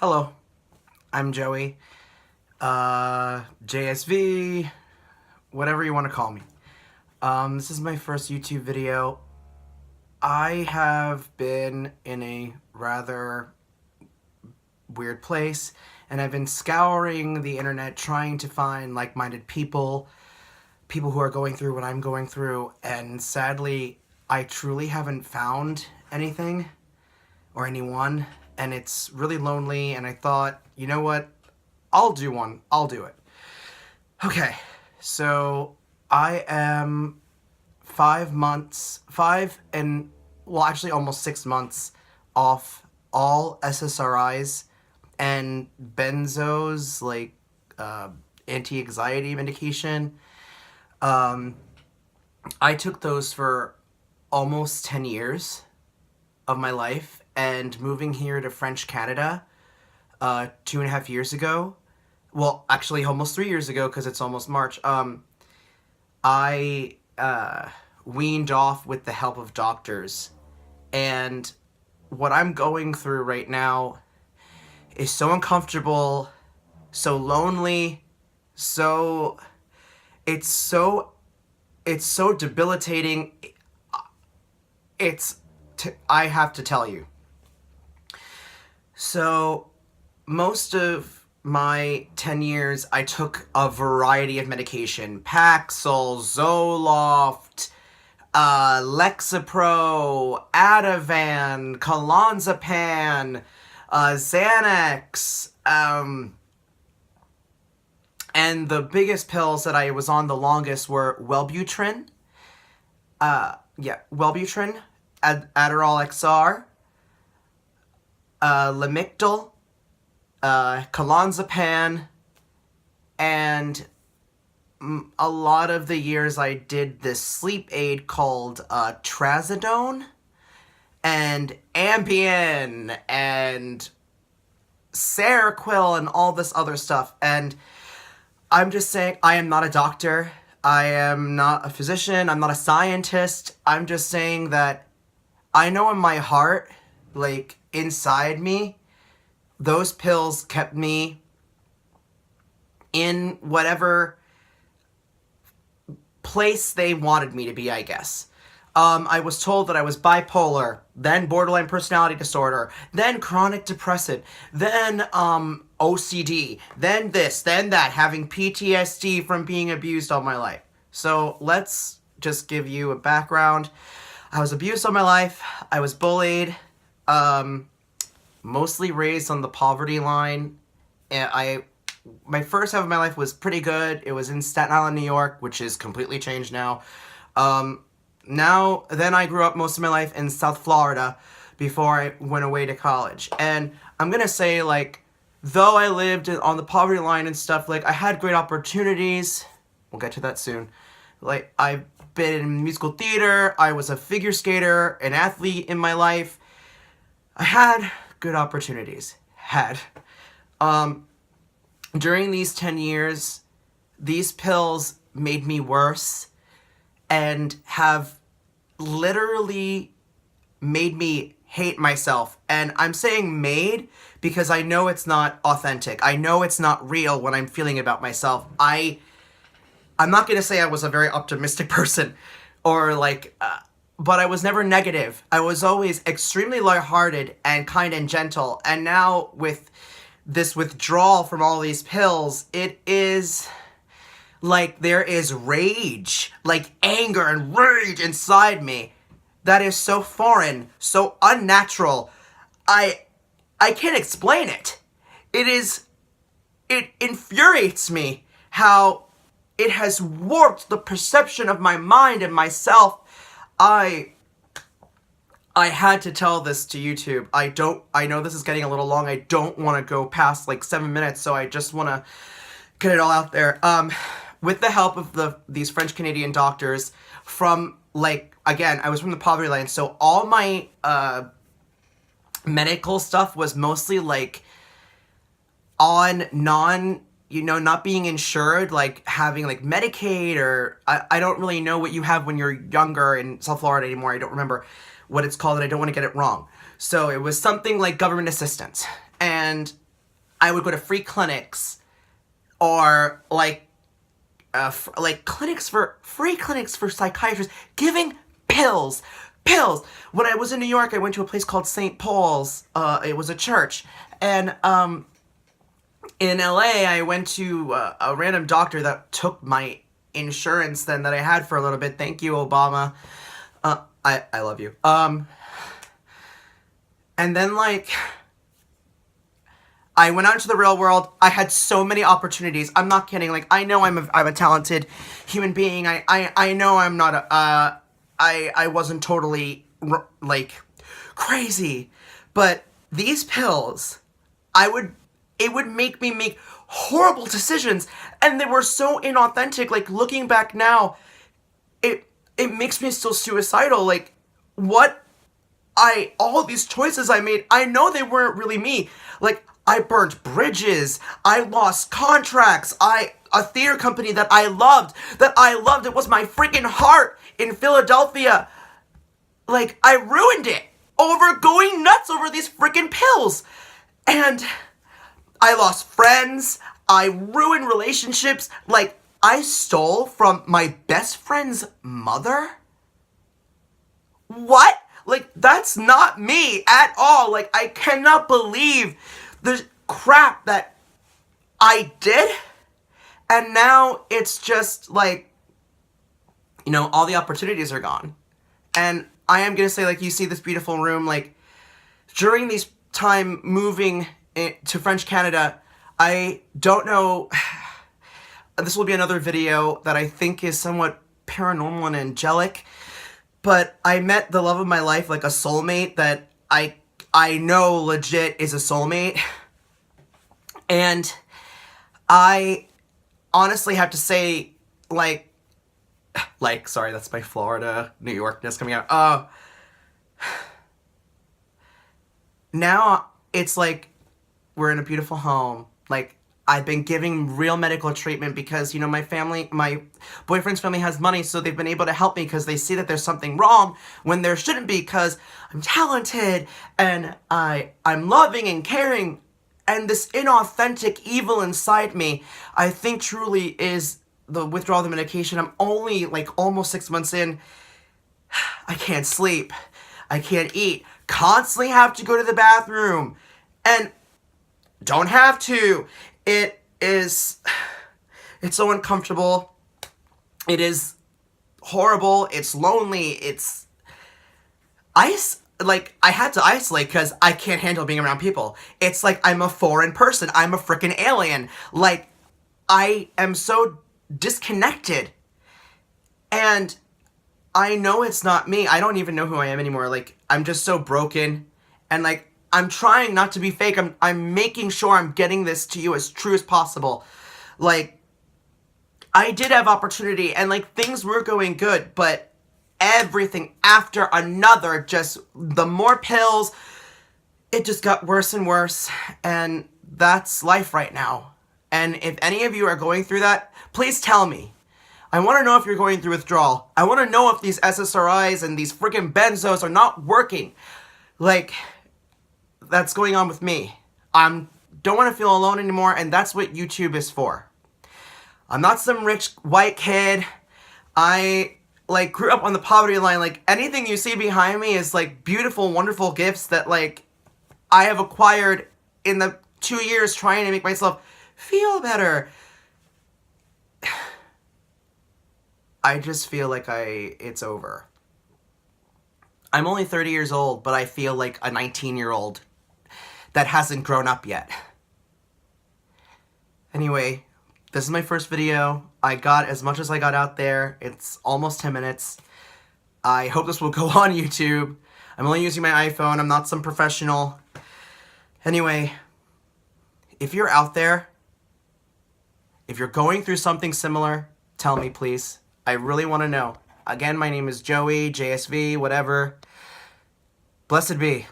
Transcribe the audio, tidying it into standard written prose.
Hello, I'm Joey, J.S.V, whatever you want to call me. This is my first YouTube video. I have been in a rather weird place, and I've been scouring the internet trying to find like-minded people who are going through what I'm going through, and sadly, I truly haven't found anything or anyone, and it's really lonely, and I thought, you know what, I'll do one. I'll do it. Okay, so I am almost 6 months off all SSRIs and Benzos, like anti-anxiety medication. I took those for almost 10 years of my life, and moving here to French Canada 2.5 years ago, well, actually almost 3 years ago because it's almost March, I weaned off with the help of doctors. And what I'm going through right now is so uncomfortable, so lonely, it's so debilitating. I have to tell you. So, most of my 10 years, I took a variety of medication. Paxil, Zoloft, Lexapro, Ativan, Clonazepam, Xanax, and the biggest pills that I was on the longest were Wellbutrin, Wellbutrin, Adderall XR, Lamictal, Clonazepam, and a lot of the years I did this sleep aid called Trazodone, and Ambien, and Seroquel, and all this other stuff. And I'm just saying, I am not a doctor, I am not a physician, I'm not a scientist. I'm just saying that I know in my heart, like inside me, those pills kept me in whatever place they wanted me to be, I guess. I was told that I was bipolar, then borderline personality disorder, then chronic depressive, then OCD, then this, then that, having PTSD from being abused all my life. So let's just give you a background. I was abused all my life. I was bullied, mostly raised on the poverty line. And my first half of my life was pretty good. It was in Staten Island, New York, which is completely changed now. Then I grew up most of my life in South Florida before I went away to college. And I'm gonna say, like, though I lived on the poverty line and stuff, like, I had great opportunities. We'll get to that soon. Like, I've been in musical theater, I was a figure skater, an athlete in my life. I had good opportunities. During these 10 years, these pills made me worse and have literally made me hate myself. And I'm saying made because I know it's not authentic. I know it's not real when I'm feeling about myself. I'm not going to say I was a very optimistic person or but I was never negative. I was always extremely lighthearted and kind and gentle. And now with this withdrawal from all these pills, it is like there is rage, like anger and rage inside me that is so foreign, so unnatural. I can't explain it. It infuriates me how it has warped the perception of my mind and myself. I had to tell this to YouTube. I know this is getting a little long. I don't want to go past like 7 minutes, so I just want to get it all out there. With the help of these French Canadian doctors from, like, again, I was from the poverty line, so all my medical stuff was mostly like on not being insured, like having like Medicaid, or I don't really know what you have when you're younger in South Florida anymore. I don't remember what it's called, and I don't want to get it wrong. So it was something like government assistance. And I would go to free clinics or like free clinics for psychiatrists giving pills. When I was in New York, I went to a place called St. Paul's. It was a church. And in LA, I went to a random doctor that took my insurance then that I had for a little bit. Thank you, Obama. I love you. And then, like, I went out into the real world. I had so many opportunities. I'm not kidding. Like, I know I'm a talented human being. I know I'm not I wasn't totally, like, crazy. But these pills, it would make me make horrible decisions. And they were so inauthentic. Like, looking back now, it makes me so suicidal. Like, all these choices I made, I know they weren't really me. Like, I burnt bridges. I lost contracts. A theater company that I loved, it was my freaking heart in Philadelphia. Like, I ruined it over going nuts over these freaking pills. And I lost friends. I ruined relationships. Like, I stole from my best friend's mother? What? Like, that's not me at all. Like, I cannot believe the crap that I did. And now it's just like, you know, all the opportunities are gone. And I am going to say, like, you see this beautiful room, like, during this time moving to French Canada, I don't know, this will be another video that I think is somewhat paranormal and angelic, but I met the love of my life, like a soulmate that I know legit is a soulmate. And I honestly have to say, sorry, that's my Florida, New Yorkness coming out. Now it's like we're in a beautiful home. Like, I've been giving real medical treatment because, you know, my boyfriend's family has money, so they've been able to help me because they see that there's something wrong when there shouldn't be, because I'm talented and I'm loving and caring. And this inauthentic evil inside me, I think truly is the withdrawal of the medication. I'm only like almost 6 months in. I can't sleep. I can't eat. Constantly have to go to the bathroom. And don't have to. It's so uncomfortable. It is horrible. It's lonely. I had to isolate because I can't handle being around people. It's like I'm a foreign person. I'm a freaking alien. Like, I am so disconnected. And I know it's not me. I don't even know who I am anymore. Like, I'm just so broken. And, like, I'm trying not to be fake. I'm making sure I'm getting this to you as true as possible. Like, I did have opportunity and, like, things were going good, but everything after another, just the more pills, it just got worse and worse. And that's life right now. And if any of you are going through that, please tell me. I want to know if you're going through withdrawal. I want to know if these SSRIs and these freaking Benzos are not working. Like, that's going on with me. I don't want to feel alone anymore, and that's what YouTube is for. I'm not some rich white kid. I, like, grew up on the poverty line. Like, anything you see behind me is, like, beautiful, wonderful gifts that, like, I have acquired in the 2 years trying to make myself feel better. I just feel like it's over. I'm only 30 years old, but I feel like a 19-year-old that hasn't grown up yet. Anyway, this is my first video. I got as much as I got out there. It's almost 10 minutes. I hope this will go on YouTube. I'm only using my iPhone. I'm not some professional. Anyway, if you're out there, if you're going through something similar, tell me, please. I really want to know. Again, my name is Joey, J.S.V, whatever. Blessed be.